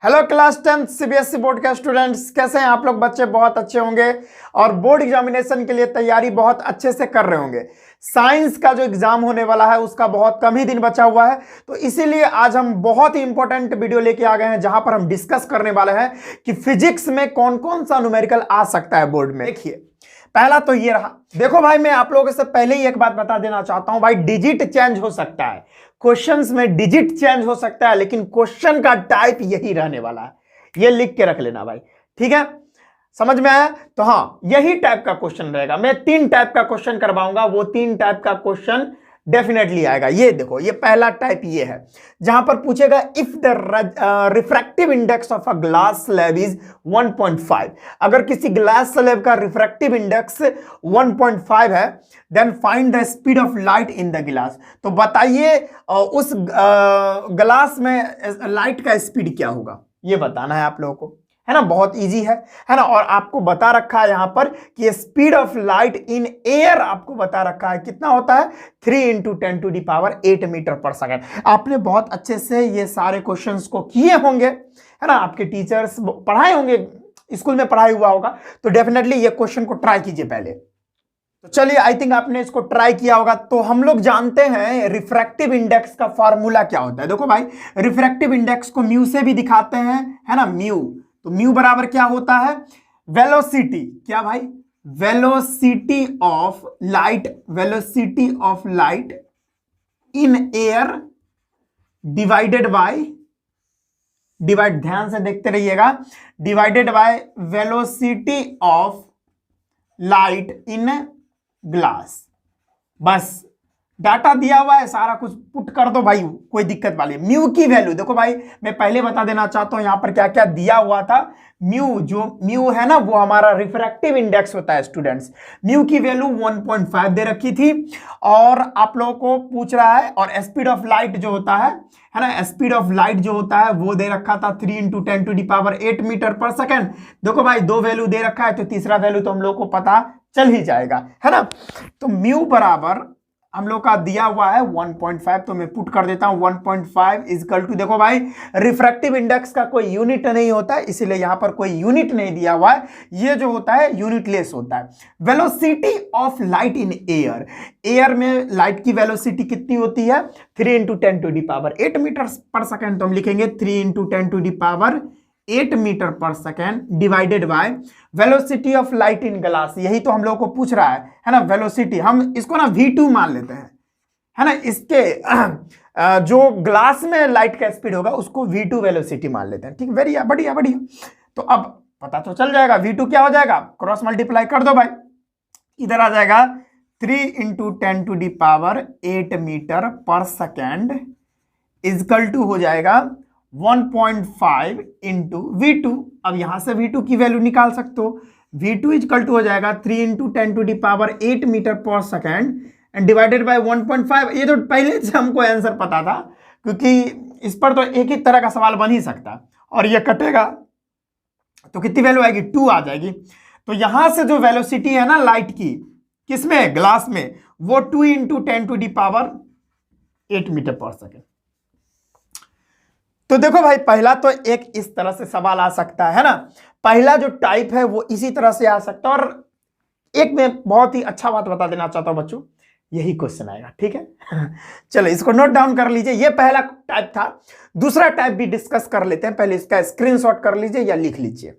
Hello class 10 CBSE board के students, कैसे हैं आप लोग? बच्चे बहुत अच्छे होंगे और बोर्ड एग्जामिनेशन के लिए तैयारी बहुत अच्छे से कर रहे होंगे। साइंस का जो एग्जाम होने वाला है उसका बहुत कम ही दिन बचा हुआ है, तो इसीलिए आज हम बहुत ही इंपॉर्टेंट वीडियो लेके आ गए हैं जहां पर हम डिस्कस करने वाले हैं कि फिजिक्स में कौन कौन सा न्यूमेरिकल आ सकता है बोर्ड में। देखिए, पहला तो ये रहा। देखो भाई, मैं आप लोगों से पहले ही एक बात बता देना चाहता हूं भाई, डिजिट चेंज हो सकता है, क्वेश्चंस में डिजिट चेंज हो सकता है, लेकिन क्वेश्चन का टाइप यही रहने वाला है। ये लिख के रख लेना भाई, ठीक है? समझ में आया? तो हाँ, यही टाइप का क्वेश्चन रहेगा। मैं 3 टाइप का क्वेश्चन करवाऊंगा, वो 3 टाइप का क्वेश्चन डेफिनेटली आएगा। ये देखो, ये पहला टाइप ये है जहां पर पूछेगा if the refractive index of a glass slab is 1.5। अगर किसी ग्लास स्लैब का रिफ्रैक्टिव इंडेक्स 1.5 है, then find the speed of light in the glass. तो बताइए उस ग्लास में लाइट का स्पीड क्या होगा, ये बताना है आप लोगों को, है ना? बहुत इजी है ना? और आपको बता रखा है यहां पर कि speed of light in air आपको बता रखा है कितना होता है, 3 × 10⁸ मीटर पर सेकेंड। आपने बहुत अच्छे से ये सारे क्वेश्चंस को किए होंगे, है ना? आपके टीचर्स पढ़ाए होंगे, स्कूल में पढ़ाई हुआ होगा, तो डेफिनेटली ये क्वेश्चन को ट्राई कीजिए पहले। तो चलिए, आई थिंक आपने इसको ट्राई किया होगा। तो हम लोग जानते हैं रिफ्रैक्टिव इंडेक्स का फॉर्मूला क्या होता है। देखो भाई, रिफ्रैक्टिव इंडेक्स को म्यू से भी दिखाते हैं, है ना? म्यू, तो म्यू बराबर क्या होता है? वेलोसिटी। क्या भाई? Velocity of light, velocity of light in air divided by, divide, ध्यान से देखते रहिएगा, divided by velocity of light in glass. बस डाटा दिया हुआ है, सारा कुछ पुट कर दो भाई, कोई दिक्कत वाली। म्यू की वैल्यू देखो भाई, मैं पहले बता देना चाहता हूं यहां पर क्या क्या दिया हुआ था। म्यू, जो म्यू है ना, वो हमारा रिफ्रैक्टिव इंडेक्स होता है स्टूडेंट्स। म्यू की वैल्यू 1.5 दे रखी थी, और आप लोगों को पूछ रहा है, और स्पीड ऑफ लाइट जो होता है ना, स्पीड ऑफ लाइट जो होता है वो दे रखा था 3 × 10⁸ मीटर पर सेकेंड। देखो भाई, 2 वैल्यू दे रखा है, तो तीसरा वैल्यू तो हम लोग को पता चल ही जाएगा, है ना? तो म्यू बराबर हम लोग का दिया हुआ है 1.5, तो मैं पुट कर देता हूं 1.5 इजकल टू, देखो भाई, रिफ्रैक्टिव इंडेक्स का कोई यूनिट नहीं होता है, इसीलिए यहां पर कोई यूनिट नहीं दिया हुआ है, ये जो होता है यूनिटलेस होता है। Velocity of light in air, air में लाइट की वेलोसिटी कितनी होती है? 3 × 10⁸ मीटर पर सेकेंड। तो हम लिखेंगे 3 × 10⁸ मीटर पर second divided by velocity of light in glass. यही तो हम लोगों को पूछ रहा है ना? वेलोसिटी, हम इसको ना v2 मान लेते हैं, है ना? इसके जो ग्लास में लाइट का स्पीड होगा उसको v2 वेलोसिटी मान लेते हैं, ठीक? बढ़िया बढ़िया बढ़िया। तो अब पता तो चल जाएगा v2 क्या हो जाएगा, क्रॉस मल्टीप्लाई कर दो भाई, इधर आ जाएगा 3 × 10⁸ मीटर पर सेकेंड इजकल टू हो जाएगा 1.5 × v2। अब यहां से v2 की वैल्यू निकाल सकते हो, v2 इजकल टू हो जाएगा 3 × 10⁸ मीटर पर सेकेंड एंड डिवाइडेड बाय 1.5। ये तो पहले से हमको आंसर पता था, क्योंकि इस पर तो एक ही तरह का सवाल बन ही सकता है। और ये कटेगा तो कितनी वैल्यू आएगी? 2 आ जाएगी। तो यहां से जो वेलोसिटी है ना लाइट की, किसमें? ग्लास में, वो 2 × 10⁸ मीटर पर सेकेंड। तो देखो भाई, पहला तो एक इस तरह से सवाल आ सकता है ना, पहला जो टाइप है वो इसी तरह से आ सकता है। और एक मैं बहुत ही अच्छा बात बता देना चाहता हूं बच्चों, यही क्वेश्चन आएगा, ठीक है? चलो इसको नोट डाउन कर लीजिए, ये पहला टाइप था। दूसरा टाइप भी डिस्कस कर लेते हैं, पहले इसका स्क्रीनशॉट कर लीजिए या लिख लीजिए।